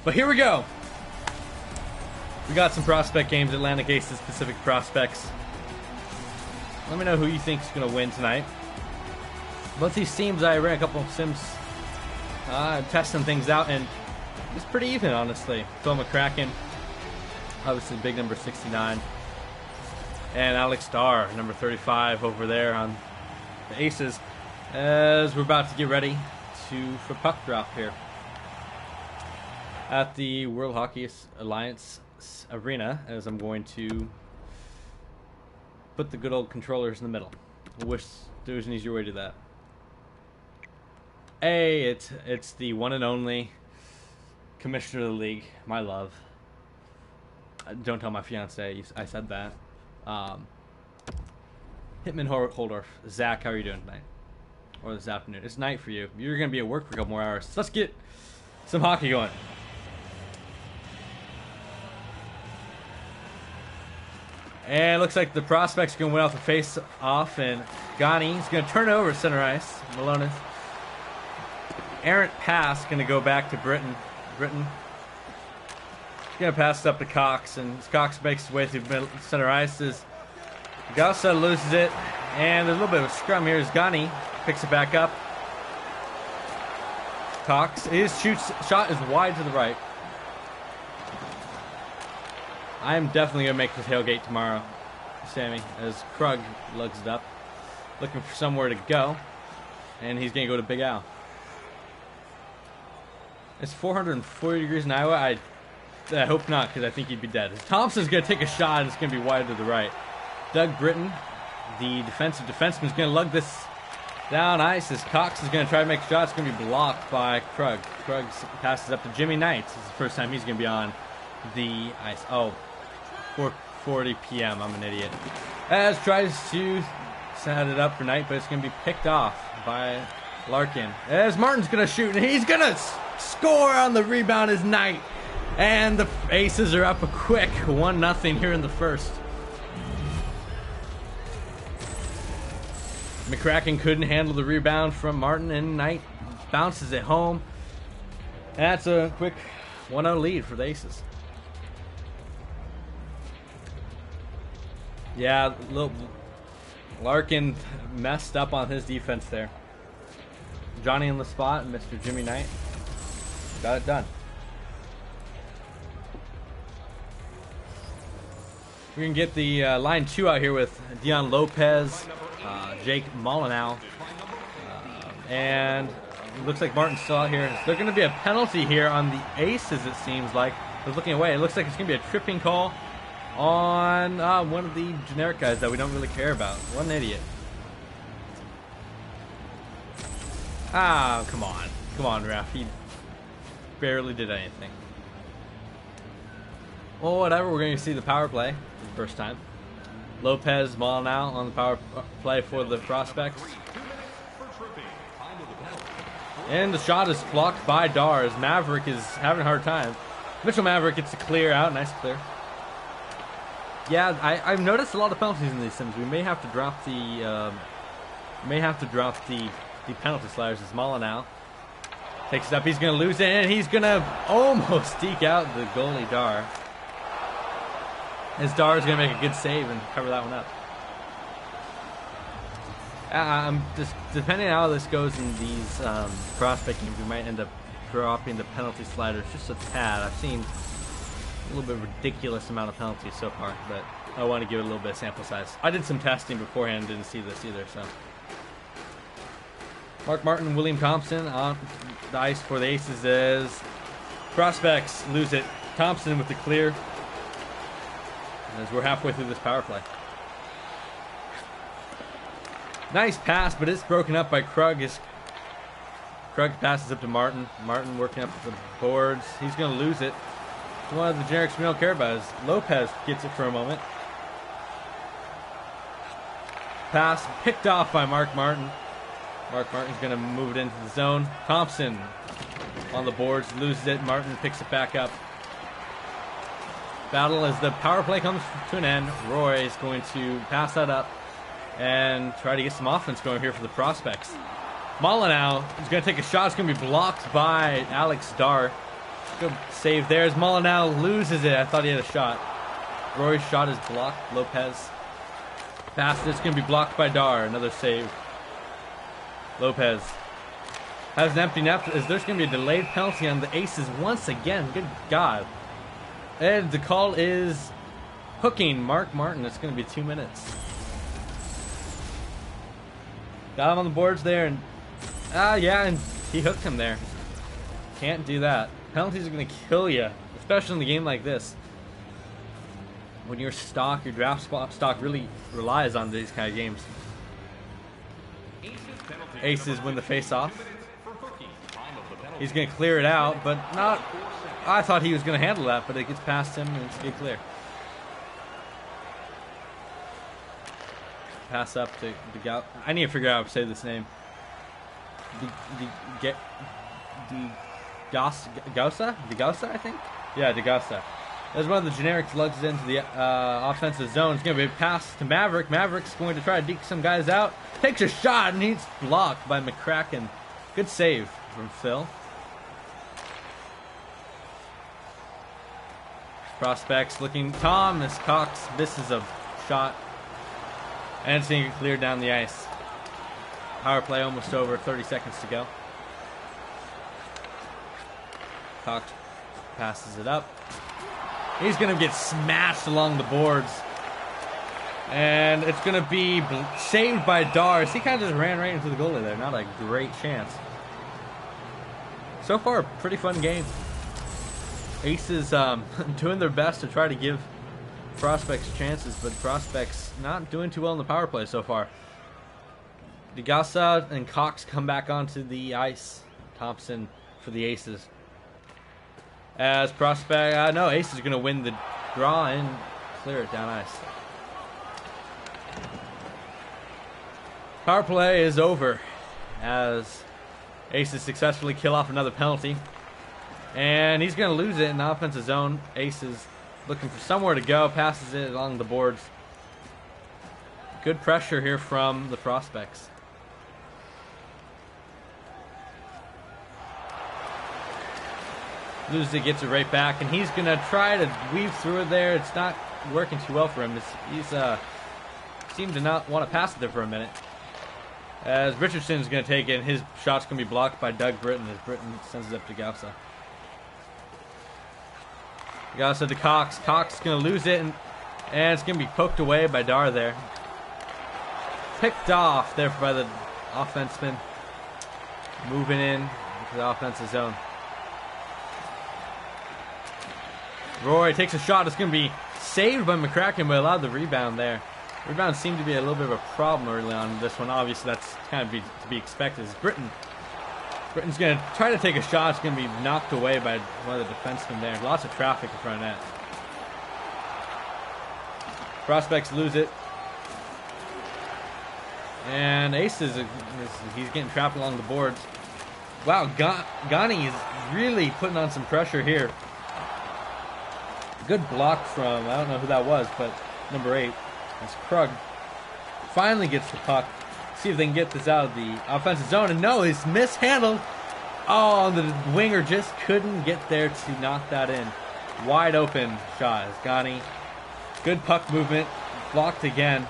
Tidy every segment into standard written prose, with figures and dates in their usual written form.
But here we go. We got some prospect games, Atlantic Aces, Pacific Prospects. Let me know who you think is going to win tonight. Both these teams, I ran a couple of sims testing things out, and it's pretty even, honestly. Phil McCracken, obviously big number 69. And Alex Starr, number 35 over there on the Aces, as we're about to get ready for puck drop here at the World Hockey Alliance Arena, as I'm going to put the good old controllers in the middle. I wish there was an easier way to do that. Hey, it's the one and only commissioner of the league, my love. Don't tell my fiance I said that. Hitman Holdorf. Zach, how are you doing tonight? Or this afternoon? It's night for you. You're going to be at work for a couple more hours. So let's get some hockey going. And it looks like the prospects are going to win off the face-off, and Ghani's going to turn it over to center ice. Malonis. Errant pass going to go back to Britton. He's going to pass it up to Cox, and as Cox makes his way through center ice, Gausa loses it, and there's a little bit of a scrum here as Ghani picks it back up. Cox, his shot is wide to the right. I am definitely going to make the tailgate tomorrow, Sammy, as Krug lugs it up, looking for somewhere to go, and he's going to go to Big Al. It's 440 degrees in Iowa. I hope not, because I think he'd be dead. Thompson's going to take a shot, and it's going to be wide to the right. Doug Britton, the defensive defenseman, is going to lug this down ice as Cox is going to try to make a shot. It's going to be blocked by Krug. Krug passes up to Jimmy Knight. This is the first time he's going to be on the ice. Oh, 4:40 p.m. I'm an idiot. As tries to set it up for Knight, but it's going to be picked off by Larkin. As Martin's going to shoot, and he's going to score on the rebound as Knight. And the Aces are up a quick 1-0 here in the first. McCracken couldn't handle the rebound from Martin, and Knight bounces it home. That's a quick 1-0 lead for the Aces. Yeah, Larkin messed up on his defense there. Johnny on the spot, and Mr. Jimmy Knight got it done. We can get the line 2 out here with Dion Lopez, Jake Molyneux, and it looks like Martin's still out here. There's going to be a penalty here on the Aces, it seems like. I was looking away. It looks like it's going to be a tripping call on one of the generic guys that we don't really care about. What an idiot. Ah, come on. Come on, ref. He barely did anything. Well, whatever. We're going to see the power play for the first time. Lopez, Molyneux on the power play for the Prospects. And the shot is blocked by Dar as Maverick is having a hard time. Mitchell Maverick gets a clear out. Nice clear. Yeah, I've noticed a lot of penalties in these sims. We may have to drop the the penalty sliders as Molyneux takes it up. He's going to lose it, and he's going to almost deke out the goalie Dar. As Dar is going to make a good save and cover that one up. Just depending on how this goes in these prospect games, we might end up dropping the penalty sliders just a tad. I've seen a little bit of ridiculous amount of penalties so far, but I want to give it a little bit of sample size. I did some testing beforehand, didn't see this either, so. Mark Martin and William Thompson on the ice for the Aces as Prospects lose it. Thompson with the clear as we're halfway through this power play. Nice pass, but it's broken up by Krug. Krug passes up to Martin. Martin working up the boards. He's going to lose it. It's one of the generics we don't care about is Lopez gets it for a moment. Pass picked off by Mark Martin. Mark Martin's going to move it into the zone. Thompson on the boards, loses it. Martin picks it back up. Battle as the power play comes to an end. Roy is going to pass that up and try to get some offense going here for the Prospects. Molyneux is going to take a shot. It's going to be blocked by Alex Dar. Good save there as Molineux loses it. I thought he had a shot. Roy's shot is blocked. Lopez pass. It's going to be blocked by Dar. Another save. Lopez has an empty net. There's going to be a delayed penalty on the Aces once again. Good God. And the call is hooking Mark Martin. It's going to be 2 minutes. Got him on the boards there, and yeah, and he hooked him there. Can't do that. Penalties are going to kill you, especially in a game like this. When your stock, your draft stock really relies on these kind of games. Aces win the face-off. He's going to clear it out, but not... I thought he was going to handle that, but it gets past him and it's going to clear. Pass up to the I need to figure out how to say this name. Gausa, I think? Yeah, Gausa. As one of the generics lugs into the offensive zone, it's going to be a pass to Maverick. Maverick's going to try to deke some guys out. Takes a shot and he's blocked by McCracken. Good save from Phil. Prospects looking. Thomas Cox misses a shot. And it's going to get cleared down the ice. Power play almost over. 30 seconds to go. Cox passes it up. He's going to get smashed along the boards. And it's going to be saved by Dars. He kind of just ran right into the goalie there. Not a great chance. So far, a pretty fun game. Aces doing their best to try to give Prospects chances, but Prospects not doing too well in the power play so far. DeGassa and Cox come back onto the ice. Thompson for the Aces. As Prospect, no, Aces are going to win the draw and clear it down ice. Power play is over as Aces successfully kill off another penalty. And he's going to lose it in the offensive zone. Aces looking for somewhere to go, passes it along the boards. Good pressure here from the Prospects. Loses it, gets it right back, and he's going to try to weave through it there. It's not working too well for him. He's seemed to not want to pass it there for a minute. As Richardson's going to take it, and his shot's going to be blocked by Doug Britton as Britton sends it up to Gausa. Gausa to Cox. Cox is going to lose it, and it's going to be poked away by Dar there. Picked off there by the offenseman. Moving in to the offensive zone. Roy takes a shot. It's going to be saved by McCracken, but allowed the rebound there. Rebound seemed to be a little bit of a problem early on in this one. Obviously, that's kind of to be expected. It's Britton's going to try to take a shot. It's going to be knocked away by one of the defensemen there. Lots of traffic in front of net. Prospects lose it. And Aces, he's getting trapped along the boards. Wow, Ghani is really putting on some pressure here. Good block from, I don't know who that was, but number 8. That's Krug. Finally gets the puck. See if they can get this out of the offensive zone. And no, it's mishandled. Oh, the winger just couldn't get there to knock that in. Wide open shot. Ghani. Good puck movement. Blocked again.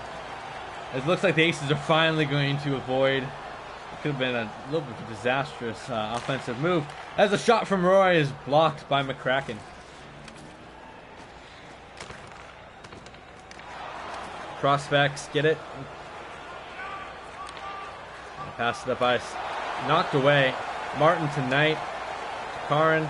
It looks like the Aces are finally going to avoid. It could have been a little bit of a disastrous offensive move. As a shot from Roy is blocked by McCracken. Prospects get it. Pass it up ice. Knocked away. Martin tonight. Karin.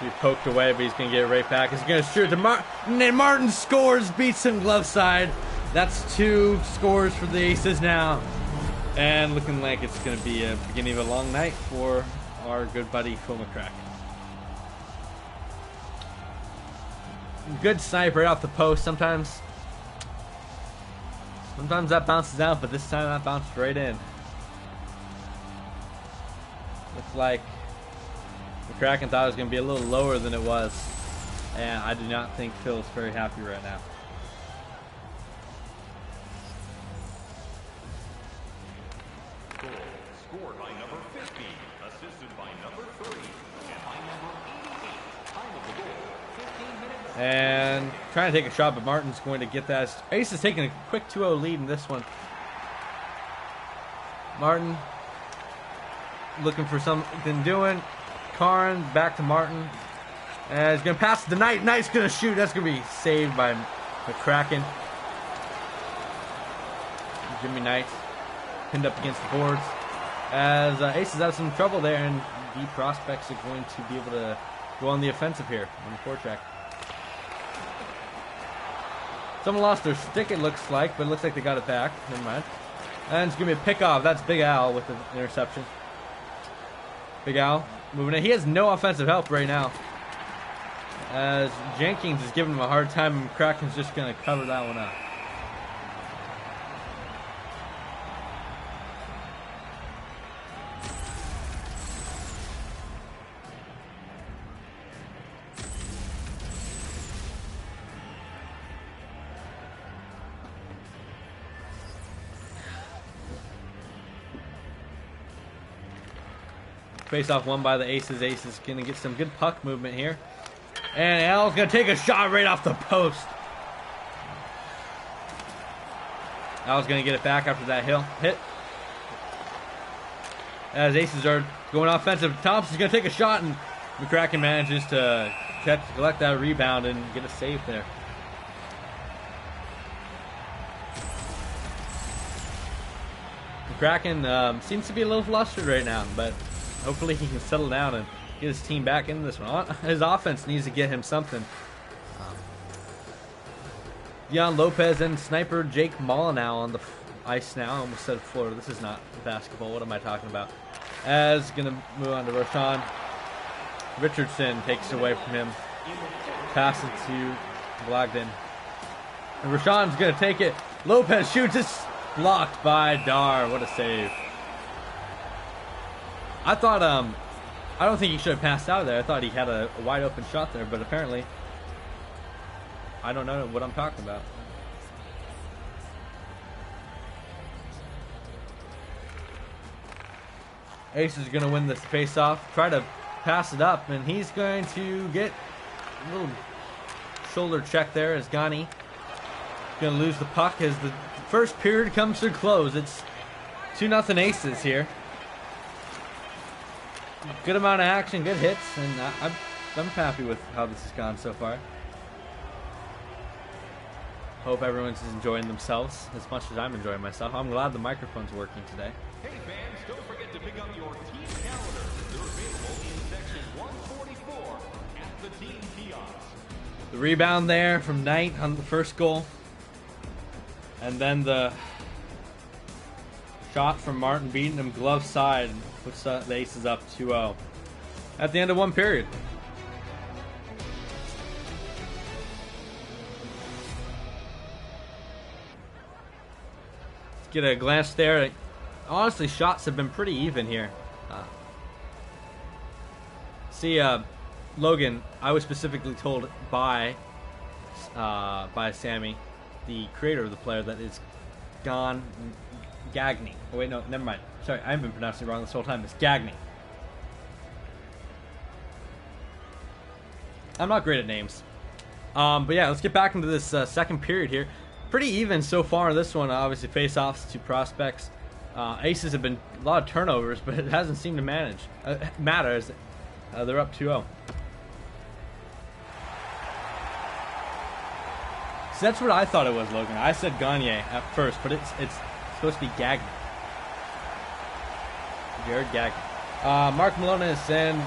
He's poked away, but he's going to get it right back. He's going to shoot to Martin. And Martin scores, beats him glove side. That's 2 scores for the Aces now. And looking like it's going to be a beginning of a long night for our good buddy Phil McCracken. Good snipe right off the post. Sometimes that bounces out, but this time that bounced right in. Looks like McCracken thought it was going to be a little lower than it was. And I do not think Phil is very happy right now. Scored by number 50, assisted by number 3, and by number And trying to take a shot, but Martin's going to get that. Ace is taking a quick 2-0 lead in this one. Martin looking for something doing. Karn back to Martin. And he's going to pass the Knight. Knight's going to shoot. That's going to be saved by McCracken. Jimmy Knight pinned up against the boards. As Ace is out of some trouble there, and the Prospects are going to be able to go on the offensive here on the foretrack. Someone lost their stick, it looks like, but it looks like they got it back. Never mind. And it's going to be a pick-off. That's Big Al with the interception. Big Al moving in. He has no offensive help right now, as Jenkins is giving him a hard time, and Kraken's just going to cover that one up. Face off won by the Aces. Aces going to get some good puck movement here. And Al's going to take a shot right off the post. Al's going to get it back after that hit. As Aces are going offensive, Thompson's going to take a shot, and McCracken manages to collect that rebound and get a save there. McCracken seems to be a little flustered right now, but hopefully he can settle down and get his team back into this one. His offense needs to get him something. Dion Lopez and sniper Jake Molyneux on the ice now. I almost said Florida. This is not basketball. What am I talking about? As going to move on to Roshan. Richardson takes it away from him. Pass it to Blogden. And Roshan's going to take it. Lopez shoots. It's blocked by Dar. What a save. I thought, I don't think he should have passed out of there. I thought he had a wide open shot there, but apparently, I don't know what I'm talking about. Ace is going to win this face-off. Try to pass it up, and he's going to get a little shoulder check there as Ghani going to lose the puck as the first period comes to a close. It's 2-0 Aces here. Good amount of action, good hits, and I'm happy with how this has gone so far. Hope everyone's enjoying themselves as much as I'm enjoying myself. I'm glad the microphone's working today. Hey fans, don't forget to pick up your team calendars. They're available in section 144 at the team kiosk. The rebound there from Knight on the first goal. And then the shot from Martin beating him glove side. Puts the Aces up 2-0 at the end of one period. Let's get a glance there. Honestly, shots have been pretty even here. Logan, I was specifically told by Sammy, the creator of the player, that it's Gagny. Oh wait, no, never mind. Sorry, I've been pronouncing it wrong this whole time. It's Gagny. I'm not great at names. But yeah, let's get back into this second period here. Pretty even so far in this one. Obviously, face-offs to Prospects. Aces have been a lot of turnovers, but it hasn't seemed to matter as they're up 2-0. So that's what I thought it was, Logan. I said Gagne at first, but it's supposed to be Gagny. Jared Gagny. Mark Malonis and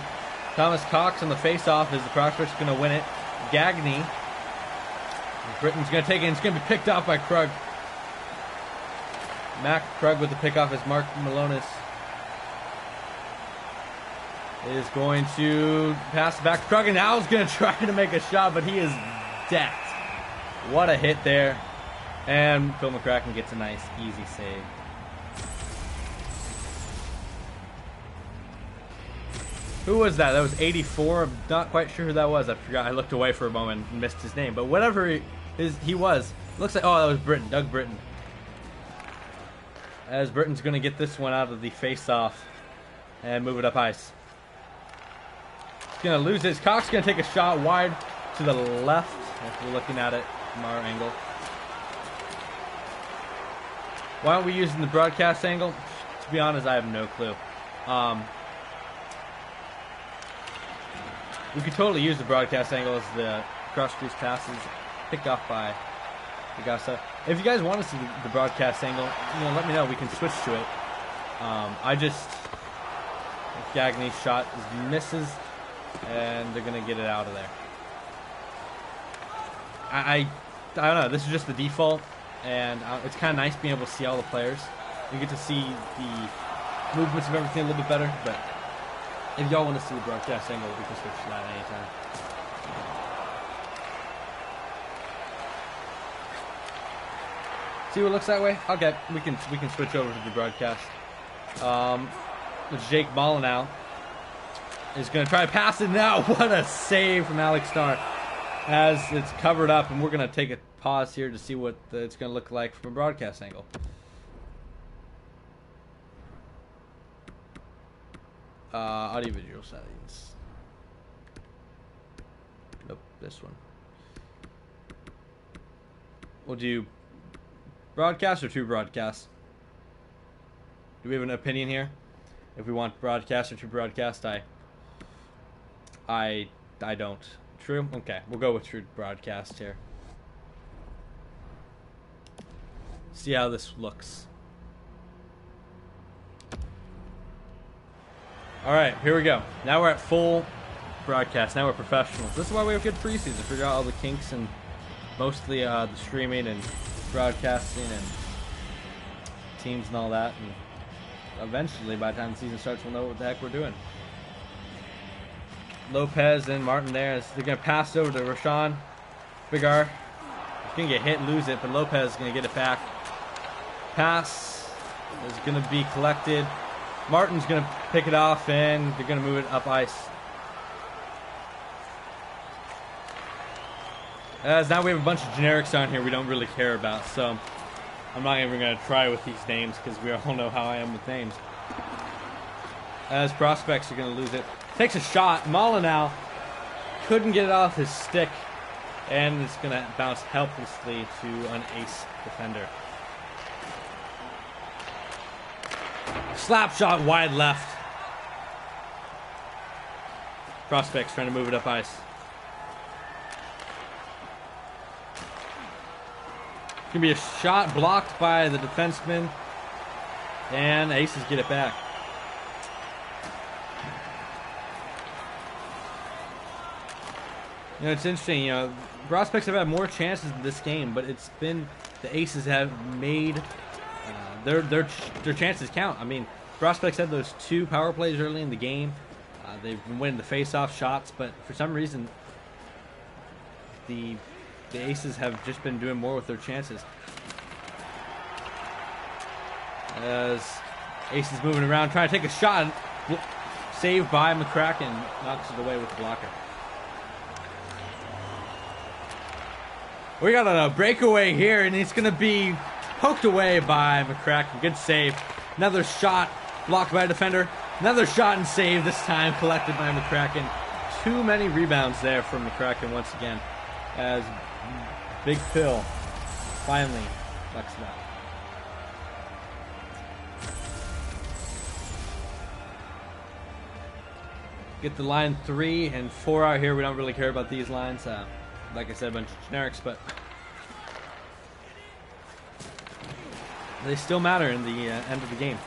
Thomas Cox on the face-off as the Prospects going to win it. Gagny. Britton's going to take it, and it's going to be picked off by Krug. Mac Krug with the pickoff as Mark Malonis is going to pass it back to Krug, and Al's going to try to make a shot, but he is decked. What a hit there. And Phil McCracken gets a nice, easy save. Who was that? That was 84. I'm not quite sure who that was. I forgot. I looked away for a moment and missed his name. But whatever he was, looks like, oh, that was Britton, Doug Britton. As Britton's going to get this one out of the face-off and move it up ice. He's going to lose his. Cox going to take a shot wide to the left if we're looking at it from our angle. Why aren't we using the broadcast angle? To be honest, I have no clue. We could totally use the broadcast angle as the cross-crease passes picked off by Augusta. If you guys want to see the broadcast angle, let me know. We can switch to it. Gagne's shot misses, and they're gonna get it out of there. I don't know. This is just the default, and it's kind of nice being able to see all the players. You get to see the movements of everything a little bit better. But if y'all want to see the broadcast angle, we can switch to that anytime. See what it looks that way? Okay, we can switch over to the broadcast. Jake Molyneux is going to try to pass it now. What a save from Alex Starr as it's covered up, and we're going to take a pause here to see what it's going to look like from a broadcast angle. Audio-visual settings. Nope, this one. We'll do broadcast or true broadcast. Do we have an opinion here? If we want broadcast or true broadcast, I don't. True? Okay, we'll go with true broadcast here. See how this looks. Alright, here we go. Now we're at full broadcast. Now we're professionals. This is why we have good preseason. Figure out all the kinks and mostly the streaming and broadcasting and teams and all that. And eventually, by the time the season starts, we'll know what the heck we're doing. Lopez and Martin there. They're going to pass over to Rashawn Bigar. He's going to get hit and lose it, but Lopez is going to get it back. Pass is going to be collected. Martin's going to pick it off, and they're going to move it up ice. As now we have a bunch of generics on here we don't really care about, so I'm not even going to try with these names because we all know how I am with names. As prospects are going to lose it. Takes a shot. Molyneux couldn't get it off his stick, and it's going to bounce helplessly to an ace defender. Slap shot wide left. Prospects trying to move it up ice. It's going to be a shot blocked by the defenseman, and Aces get it back. It's interesting, Prospects have had more chances in this game, but it's been the Aces have made their chances count. I mean, Prospects had those 2 power plays early in the game. They've been winning the face-off shots, but for some reason, the Aces have just been doing more with their chances. As Aces moving around, trying to take a shot, saved by McCracken, knocks it away with the blocker. We got a breakaway here, and it's going to be poked away by McCracken. Good save. Another shot blocked by a defender. Another shot and save, this time collected by McCracken. Too many rebounds there from McCracken once again, as Big Phil finally flex it out. Get the line 3 and 4 out here. We don't really care about these lines. Like I said, a bunch of generics, but they still matter in the end of the game.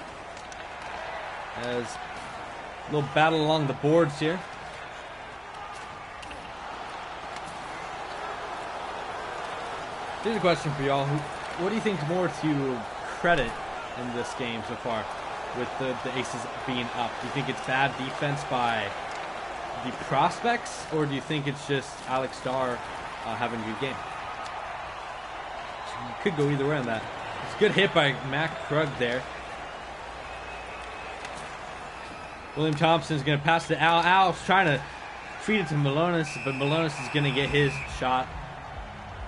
As a little battle along the boards here. Here's a question for y'all. What do you think is more to credit in this game so far with the Aces being up? Do you think it's bad defense by the Prospects, or do you think it's just Alex Starr having a good game? So you could go either way on that. It's a good hit by Mac Krug there. William Thompson's going to pass to Al. Al's trying to feed it to Malonis, but Malonis is going to get his shot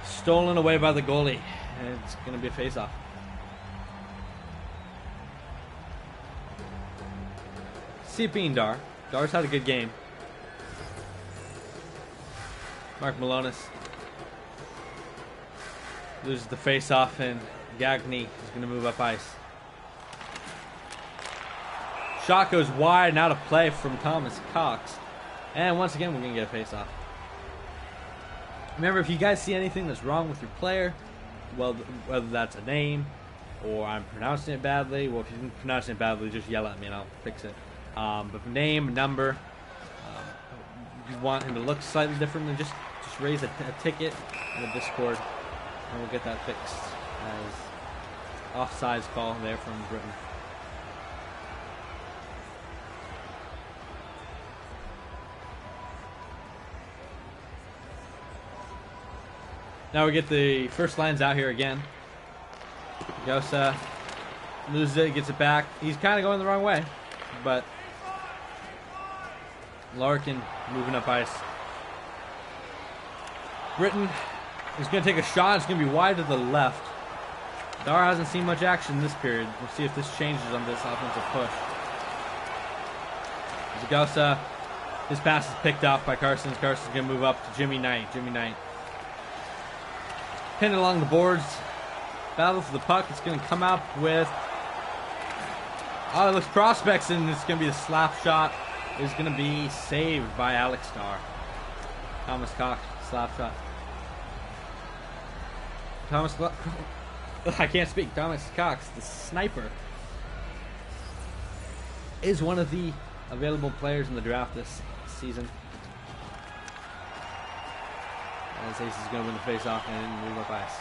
stolen away by the goalie, and it's going to be a face-off. See it being Dar. Dar's had a good game. Mark Malonis loses the face-off, and Gagny is going to move up ice. Shot goes wide and out of play from Thomas Cox. And once again, we're going to get a face-off. Remember, if you guys see anything that's wrong with your player, well, whether that's a name or I'm pronouncing it badly, well, if you're pronouncing it badly, just yell at me and I'll fix it. But name, number, you want him to look slightly different, then just raise a ticket in the Discord, and we'll get that fixed. As offsides call there from Britain. Now we get the first lines out here again. Gosa loses it, gets it back. He's kind of going the wrong way, but Larkin moving up ice. Britain is going to take a shot. It's going to be wide to the left. Dar hasn't seen much action this period. We'll see if this changes on this offensive push. Zagosa, his pass is picked off by Carson. Carson's going to move up to Jimmy Knight. Jimmy Knight pinned along the boards. Battle for the puck. It's going to come up with... Oh, it looks Prospects, and it's going to be the slap shot. Is going to be saved by Alex Starr. Thomas Cox, slap shot. I can't speak. Thomas Cox, the sniper, is one of the available players in the draft this season. As Ace is going to win the face-off and move up ice.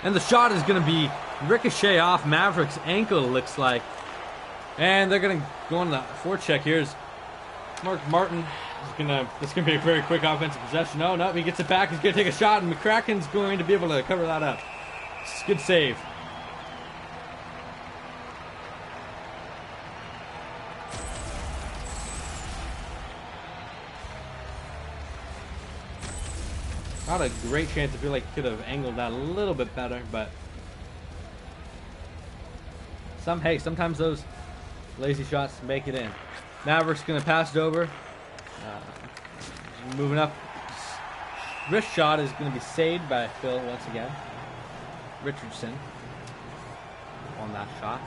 And the shot is going to be ricochet off Maverick's ankle, looks like. And they're going to go on the forecheck. Here's Mark Martin. This is going to be a very quick offensive possession. No, he gets it back. He's going to take a shot, and McCracken's going to be able to cover that up. Good save. Not a great chance. I feel like he could have angled that a little bit better, but sometimes those lazy shots make it in. Maverick's going to pass it over. Moving up. Wrist shot is going to be saved by Phil once again. Richardson on that shot.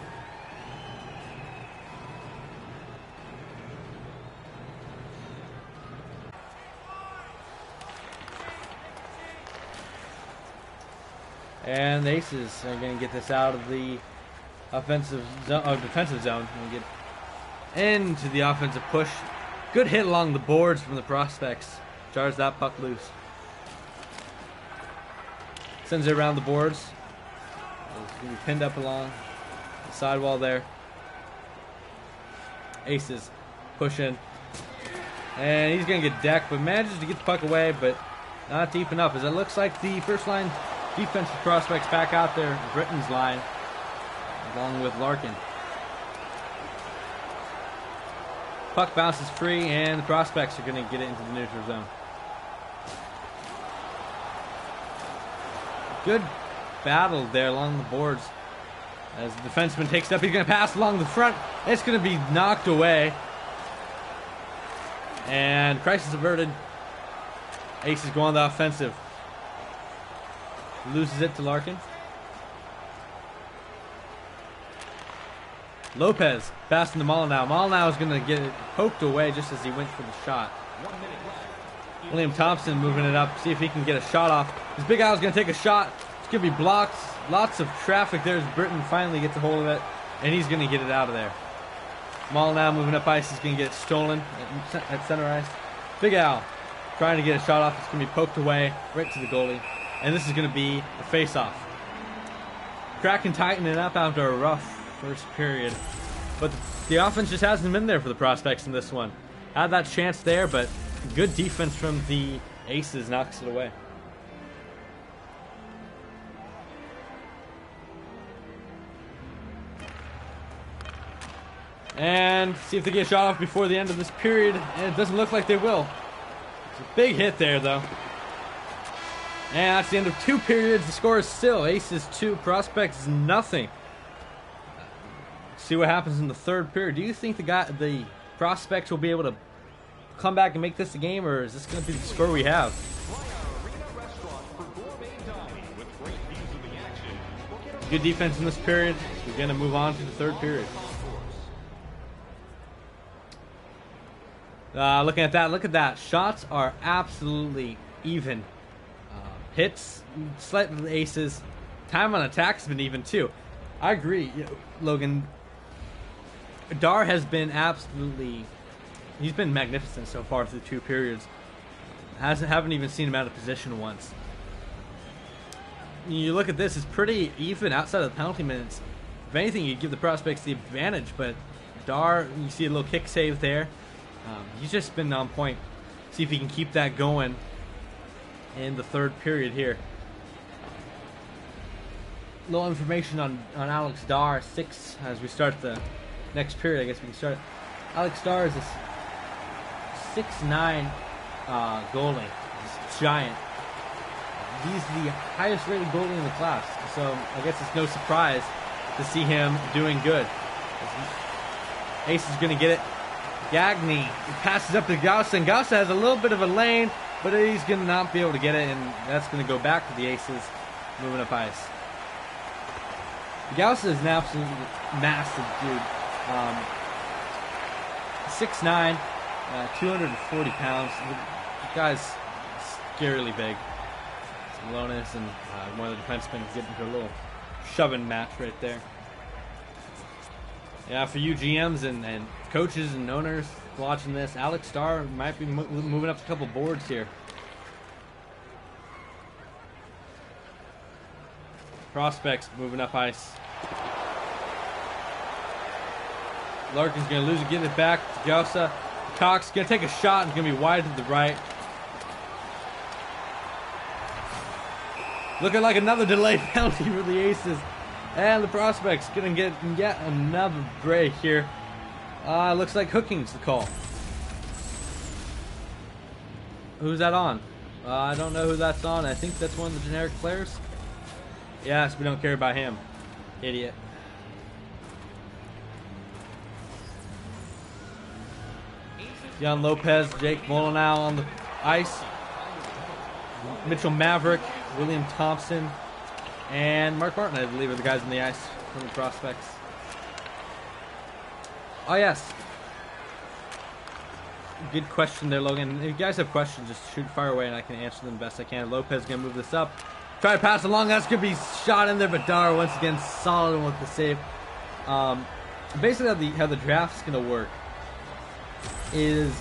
And the Aces are going to get this out of the offensive zone, defensive zone, and get into the offensive push. Good hit along the boards from the Prospects. Jars that puck loose. Sends it around the boards. It's going to be pinned up along the sidewall there. Aces pushing. And he's going to get decked, but manages to get the puck away, but not deep enough, as it looks like the first line defensive Prospects back out there. Britain's line, along with Larkin. Puck bounces free, and the Prospects are going to get it into the neutral zone. Good battle there along the boards. As the defenseman takes it up, he's going to pass along the front. It's going to be knocked away. And crisis averted. Aces go on the offensive. Loses it to Larkin. Lopez passing to Molyneux. Molyneux is going to get it poked away just as he went for the shot. William Thompson moving it up, see if he can get a shot off. This big Al's going to take a shot. It's going to be blocked. Lots of traffic there as Britain finally gets a hold of it, and he's going to get it out of there. Molyneux moving up ice is going to get it stolen at center ice. Big Al trying to get a shot off. It's going to be poked away right to the goalie. And this is going to be a face-off. Kraken tightening up after a rough first period. But the offense just hasn't been there for the Prospects in this one. Had that chance there, but good defense from the Aces knocks it away. And see if they get a shot off before the end of this period. And it doesn't look like they will. It's a big hit there, though. And that's the end of 2 periods. The score is still Aces 2, Prospects nothing. see what happens in the third period. Do you think the prospects will be able to come back and make this a game, or is this going to be the score we have? Good defense in this period. We're going to move on to the third period. Looking at that, look at that. Shots are absolutely even. Hits, slightly aces. Time on attack has been even too. I agree, Logan. Dar has been he's been magnificent so far through 2 periods. Haven't even seen him out of position once. You look at this, it's pretty even outside of the penalty minutes. If anything, you'd give the prospects the advantage, but Dar, you see a little kick save there. He's just been on point. See if he can keep that going in the third period here. Little information on Alex Dar, 6 as we start the next period. I guess we can start. Alex Dar is a 6'9" goalie. He's giant. He's the highest rated goalie in the class, so I guess it's no surprise to see him doing good. Ace is going to get it. Gagné passes up to Gausa, and Gausa has a little bit of a lane, but he's going to not be able to get it, and that's going to go back to the Aces, moving up ice. Gausa is an absolutely massive dude. 6'9", 240 pounds. The guy's scarily big. Lonis and one of the defensemen get into a little shoving match right there. Yeah, for you GMs and coaches and owners watching this, Alex Dar might be moving up a couple boards here. Prospects moving up ice. Larkin's going to lose it, get it back to Gausa. Cox going to take a shot and going to be wide to the right. Looking like another delayed penalty for the Aces. And the Prospects going to get yet another break here. Looks like hooking's the call. Who's that on? I don't know who that's on. I think that's one of the generic players. Yes, we don't care about him. Idiot. Jan Lopez, Jake Molyneux on the ice. Mitchell Maverick, William Thompson, and Mark Martin, I believe, are the guys on the ice from the Prospects. Oh, yes. Good question there, Logan. If you guys have questions, just shoot fire away and I can answer them best I can. Lopez is going to move this up. Try to pass along. That's going to be shot in there, but Dar once again solid with the save. Basically how the draft's going to work is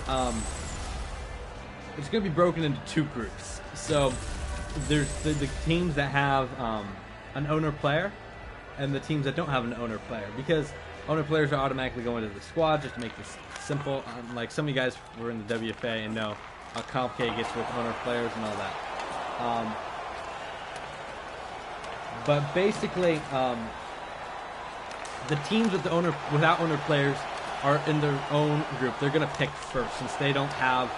it's going to be broken into 2 groups. So there's the teams that have an owner player and the teams that don't have an owner player, because owner players are automatically going to the squad, just to make this simple. Like some of you guys were in the WFA and know how complicated it gets with owner players and all that. But basically, the teams with without owner players are in their own group. They're going to pick first, since they don't have,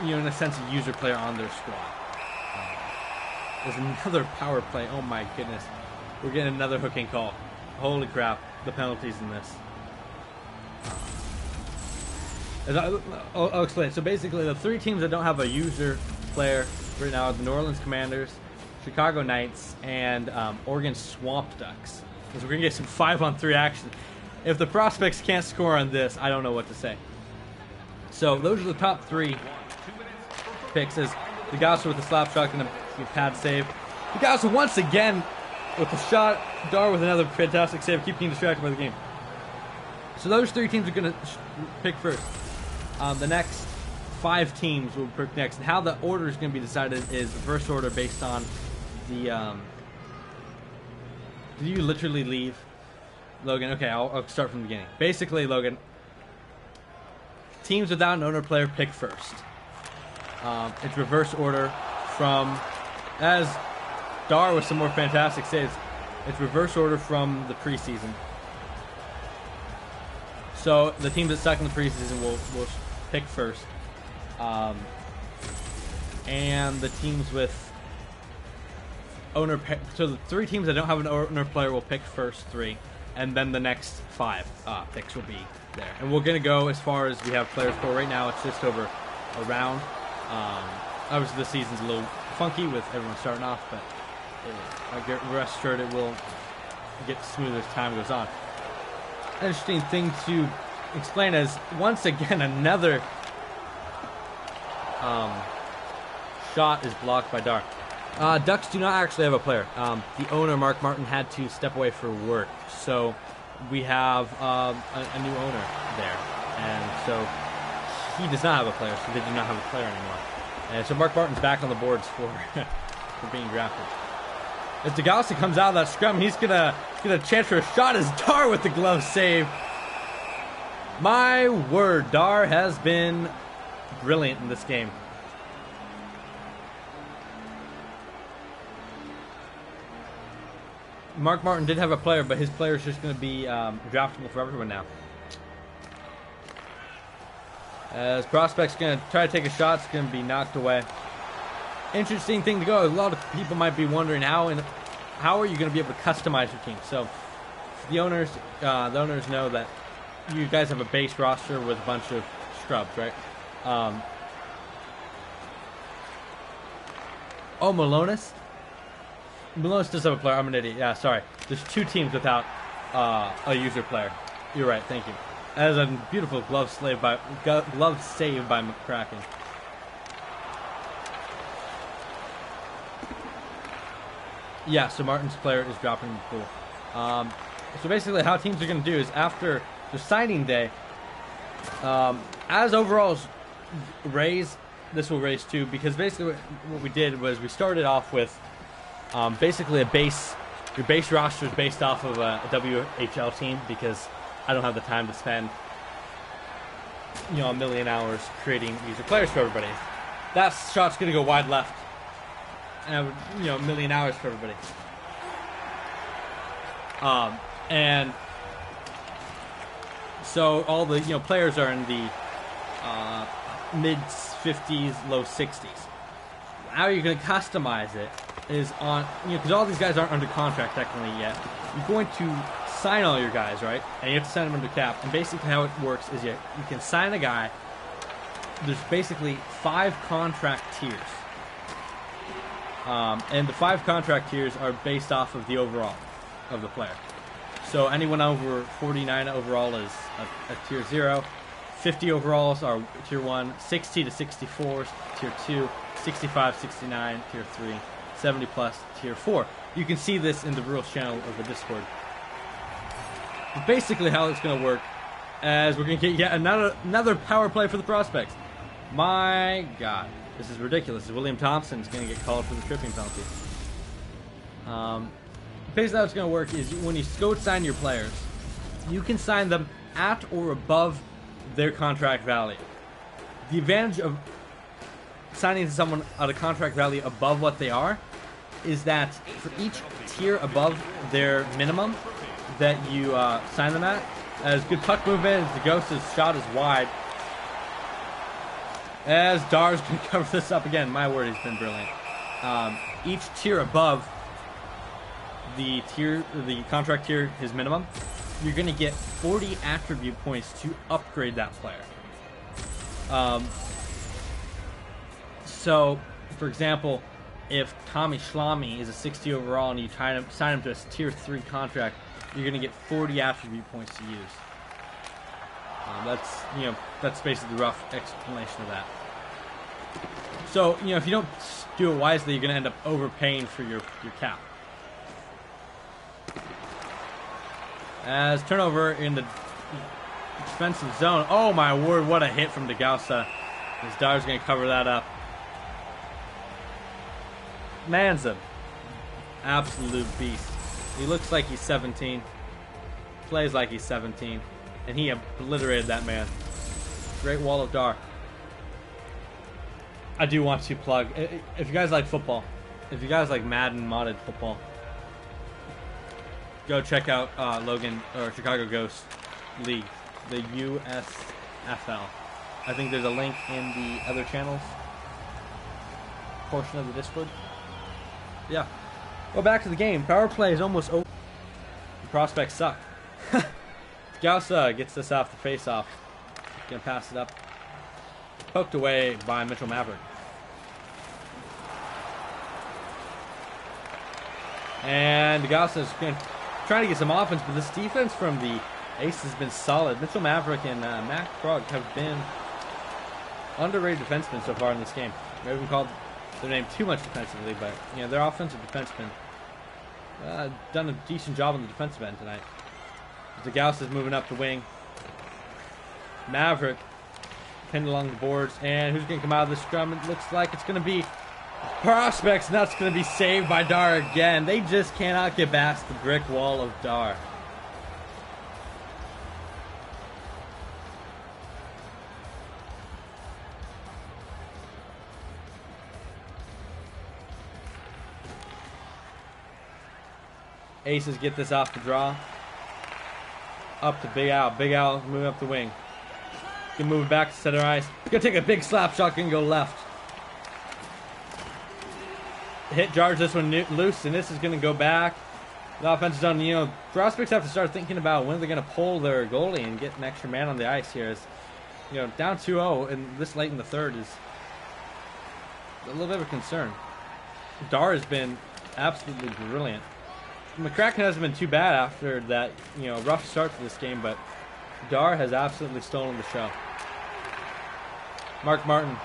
in a sense, a user player on their squad. There's another power play. Oh my goodness. We're getting another hooking call. Holy crap, the penalties in this. I'll explain. So basically, the 3 teams that don't have a user player right now are the New Orleans Commanders, Chicago Knights, and Oregon Swamp Ducks. Because we're going to get some 5-on-3 action. If the Prospects can't score on this, I don't know what to say. So those are the top 3 picks. As the Gausa with the slap shot and a pad save. The Gausa once again with the shot. Dar with another fantastic save, keeping distracted by the game. So those 3 teams are going to pick first. The next 5 teams will pick next. And how the order is going to be decided is reverse order based on the... Did you literally leave? Logan, okay, I'll start from the beginning. Basically, Logan, teams without an owner player pick first. It's reverse order from, as Dar with some more fantastic saves, it's reverse order from the preseason. So the teams that stuck in the preseason will pick first. And the teams with owner, so the 3 teams that don't have an owner player will pick first 3. and then the next 5 picks will be there. And we're going to go as far as we have players for. Right now it's just over a round. Obviously the season's a little funky with everyone starting off, but I get rest assured it will get smoother as time goes on. Interesting thing to explain is, once again, another shot is blocked by Dar. Ducks do not actually have a player. The owner, Mark Martin, had to step away for work, so we have a new owner there, and so he does not have a player, so they do not have a player anymore. And so Mark Martin's back on the boards for for being drafted. As DeGaussa comes out of that scrum, he's gonna get a chance for a shot as Dar with the glove save. My word, Dar has been brilliant in this game. Mark Martin did have a player, but his player is just going to be draftable for everyone now. As Prospect's going to try to take a shot, it's going to be knocked away. Interesting thing to go. A lot of people might be wondering how are you going to be able to customize your team. So the owners know that you guys have a base roster with a bunch of scrubs, right? Malonis does have a player. I'm an idiot. Yeah, sorry. There's 2 teams without a user player. You're right. Thank you. That is a beautiful glove save by McCracken. Yeah, so Martin's player is dropping the pool. So basically how teams are going to do is, after the signing day, as overalls raise, this will raise too, because basically what we did was we started off with basically your base roster is based off of a WHL team, because I don't have the time to spend a million hours creating user players for everybody. That shot's going to go wide left. And a million hours for everybody. And so all the players are in the mid 50s, low 60s. How you're going to customize it is on because all these guys aren't under contract technically yet. You're going to sign all your guys, right? And you have to sign them under cap. And basically how it works is you can sign a guy. There's basically 5 contract tiers. And the 5 contract tiers are based off of the overall of the player. So anyone over 49 overall is a tier 0. 50 overalls are tier 1. 60 to 64 tier 2. 65, 69 tier 3. 70 plus tier 4. You can see this in the rules channel of the Discord. But basically how it's going to work, as we're going to get yet another power play for the Prospects. My God. This is ridiculous. William Thompson's going to get called for the tripping penalty. Basically how it's going to work is when you go sign your players, you can sign them at or above their contract value. The advantage of signing someone at a contract value above what they are is that for each tier above their minimum that you sign them at, as good puck movement as the Ghost's shot is wide. As Dar's going to cover this up again. My word, he's been brilliant. Each tier above the contract tier, his minimum, you're going to get 40 attribute points to upgrade that player. So, for example, if Tommy Schlamy is a 60 overall and you sign him to a tier 3 contract, you're going to get 40 attribute points to use. That's basically the rough explanation of that. So, if you don't do it wisely, you're going to end up overpaying for your cap. As turnover in the expensive zone. Oh my word, what a hit from DeGaussa. As Dar's going to cover that up. Man's an absolute beast. He looks like he's 17. Plays like he's 17. And he obliterated that man. Great wall of Dar. I do want to plug, if you guys like football, if you guys like Madden modded football, go check out Logan or Chicago Ghost League, the USFL. I think there's a link in the other channels portion of the Discord. Yeah. Well, back to the game. Power play is almost over. The Prospects suck. Gausa gets this off the face-off. Gonna pass it up. Poked away by Mitchell Maverick. And Gausa is going to try to get some offense, but this defense from the Ace has been solid. Mitchell Maverick and Mac Frog have been underrated defensemen so far in this game. I haven't called their name too much defensively, but you know, their offensive defensemen done a decent job on the defensive end tonight. The Gauss is moving up the wing. Maverick pinned along the boards, and who's going to come out of the scrum? It looks like it's going to be Prospects, and that's going to be saved by Dar again. They just cannot get past the brick wall of Dar. Aces get this off the draw. Up to Big Al. Big Al moving up the wing. Can move it back to center ice. Gonna take a big slap shot, can go left. Hit jars this one loose, and this is gonna go back. The offense is done. You know, Prospects have to start thinking about when they're gonna pull their goalie and get an extra man on the ice here. As you know, down 2-0 and this late in the third is a little bit of a concern. Dar has been absolutely brilliant. McCracken hasn't been too bad after that, you know, rough start to this game, but Dar has absolutely stolen the show. Mark Martin,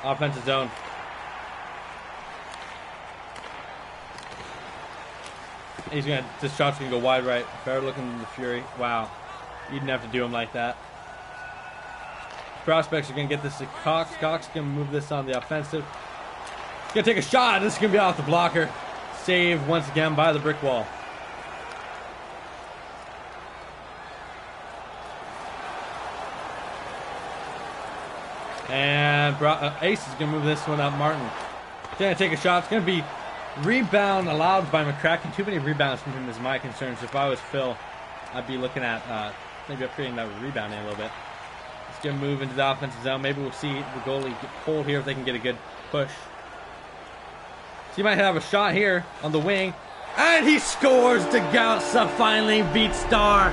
offensive zone. He's gonna, this shot's gonna go wide right. Better looking than the Fury. Wow, you didn't have to do him like that. Prospects are gonna get this to Cox. Cox gonna move this on the offensive. He's gonna take a shot. This is gonna be off the blocker. Saved once again by the brick wall. And Ace is going to move this one up. Martin going to take a shot. It's going to be rebound allowed by McCracken. Too many rebounds from him is my concern. So if I was Phil, I'd be looking at maybe upgrading that rebounding a little bit. It's going to move into the offensive zone. Maybe we'll see the goalie get pulled here if they can get a good push. So he might have a shot here on the wing. And he scores! DeGausa finally beats Dar.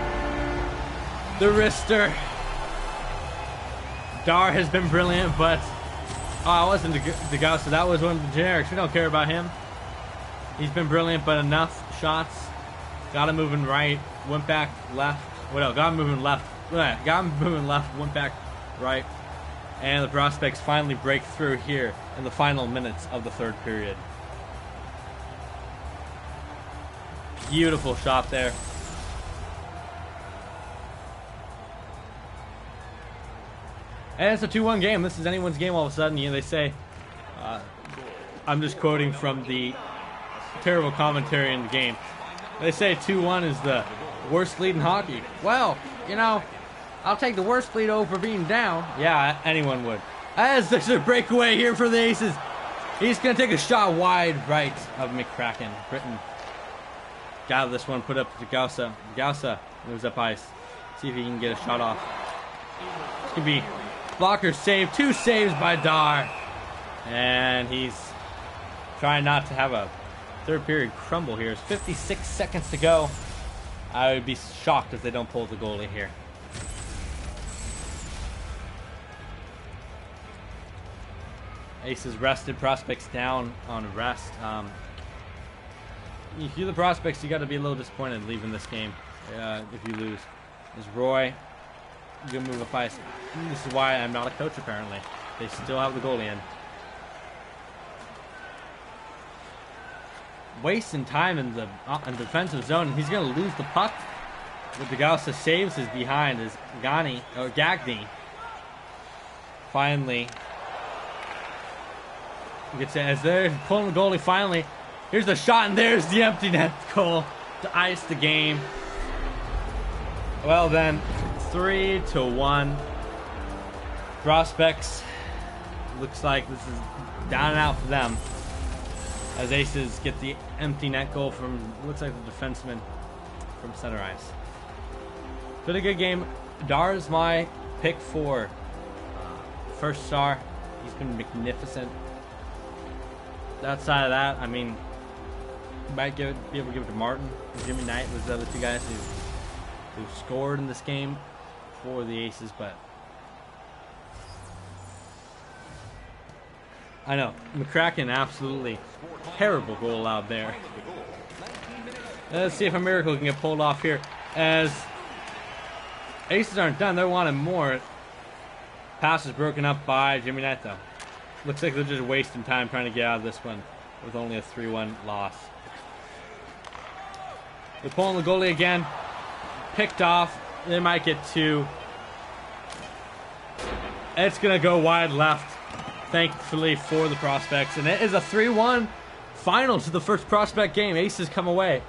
The wrister. Dar has been brilliant, but it wasn't DeGausa. That was one of the generics. We don't care about him. He's been brilliant, but enough shots. Got him moving right. Went back left. Well, no, got him moving left. Got him moving left. Went back right. And the Prospects finally break through here in the final minutes of the third period. Beautiful shot there. And it's a 2-1 game. This is anyone's game all of a sudden. You know, they say, I'm just quoting from the terrible commentary in the game. They say 2-1 is the worst lead in hockey. Well, you know, I'll take the worst lead over being down. Yeah, anyone would. As there's a breakaway here for the Aces. He's going to take a shot wide right of McCracken. Britton got this one, put up to Gausa. Gausa moves up ice. See if he can get a shot off. It's going to be blocker save. 2 saves by Dar. And he's trying not to have a third period crumble here. It's 56 seconds to go. I would be shocked if they don't pull the goalie here. Aces rested. Prospects down on rest. If you're the Prospects, you got to be a little disappointed leaving this game if you lose. There's Roy. Good move of ice. This is why I'm not a coach, apparently. They still have the goalie in. Wasting time in the defensive zone. He's going to lose the puck. With the Gausa saves his behind is Gagny. Finally. Gets it as they're pulling the goalie finally. Here's the shot, and there's the empty net goal to ice the game. Well then, 3-1. Prospects, looks like this is down and out for them. As Aces get the empty net goal from, looks like the defenseman from center ice. Been a good game. Dar is my pick for first star. He's been magnificent. Outside of that, I mean, might be able to give it to Martin. Jimmy Knight was the other two guys who who scored in this game for the Aces, but I know McCracken absolutely terrible goal out there. Let's see if a miracle can get pulled off here, as Aces aren't done. They're wanting more. Pass is broken up by Jimmy Neto. Looks like they're just wasting time trying to get out of this one with only a 3-1 loss. They're pulling the goalie again. Picked off. They might get two. It's going to go wide left, thankfully for the Prospects. And it is a 3-1 final to the first Prospect game. Aces come away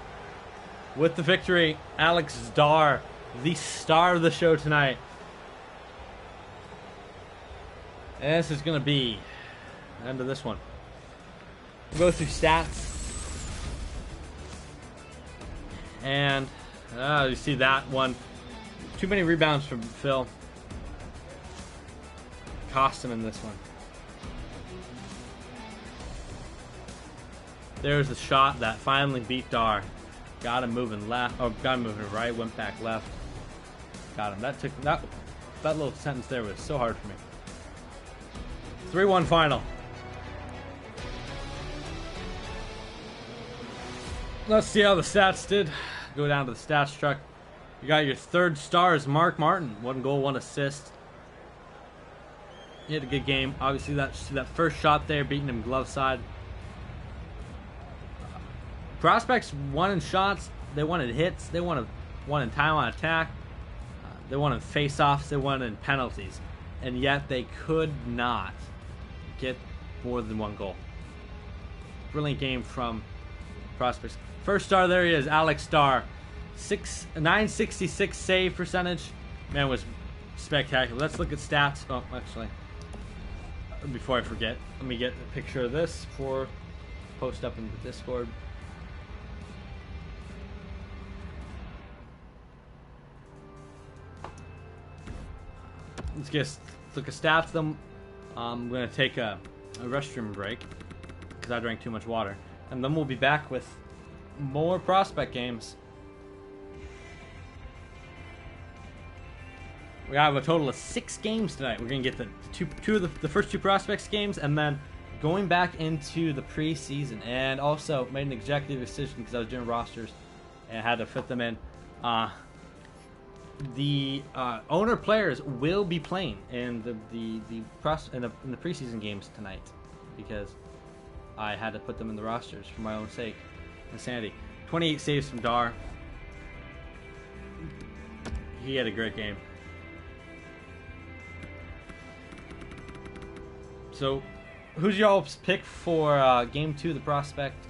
with the victory. Alex Dar, the star of the show tonight. And this is going to be the end of this one. We'll go through stats. And you see that one. Too many rebounds from Phil. Cost him in this one. There's the shot that finally beat Dar. Got him moving left. Oh, got him moving right. Went back left. Got him. That little sentence there was so hard for me. 3-1 final. Let's see how the stats did. Go down to the stats truck. You got your third stars, Mark Martin. 1 goal, 1 assist. He had a good game. Obviously, that first shot there, beating him glove side. Prospects won in shots. They won in hits. They won in time on attack. They won in face-offs. They won in penalties. And yet they could not get more than 1 goal. Brilliant game from Prospects. First star, there he is, Alex Dar. 966 save percentage. Man, was spectacular. Let's look at stats. Oh, actually, before I forget, let me get a picture of this for post up in the Discord. Let's look at stats. Them. I'm gonna take a restroom break because I drank too much water, and then we'll be back with more Prospect games. We have a total of 6 games tonight. We're gonna get the first two Prospects games, and then going back into the preseason. And also made an executive decision because I was doing rosters and had to fit them in. The owner players will be playing in the preseason games tonight because I had to put them in the rosters for my own sake and sanity. 28 saves from Dar. He had a great game. So, who's y'all's pick for Game 2 of the Prospect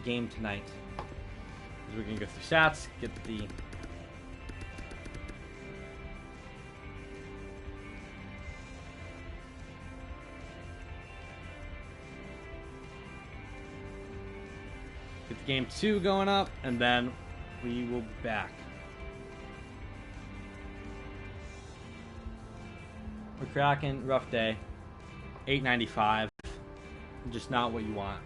game tonight? We're going to go through stats, get the Game 2 going up, and then we will be back. We're cracking, rough day. 895. Just not what you want.